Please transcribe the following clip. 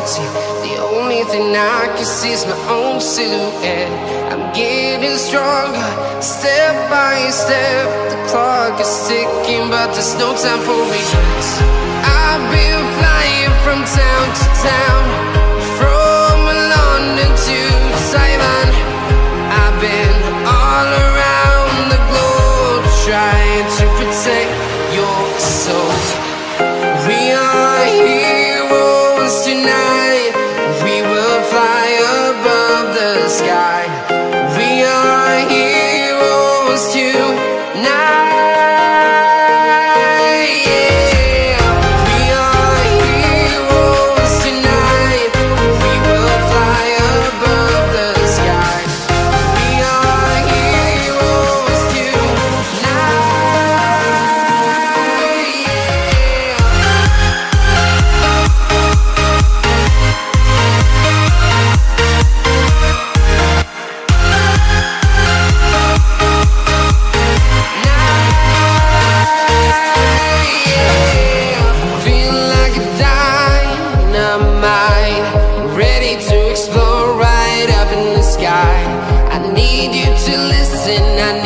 empty. The only thing I can see is my own silhouette. I'm getting stronger, step by step. The clock is ticking, but there's no time for regrets. I've been flying from town to town, from London to Taiwan. I've been all around the globe, trying to protect your soul. We are heroes tonight. We will fly above the sky. We are heroes tonight. Yeah. We are heroes tonight. We will fly above the sky. We are heroes ready to explode right up in the sky. I need you to listen.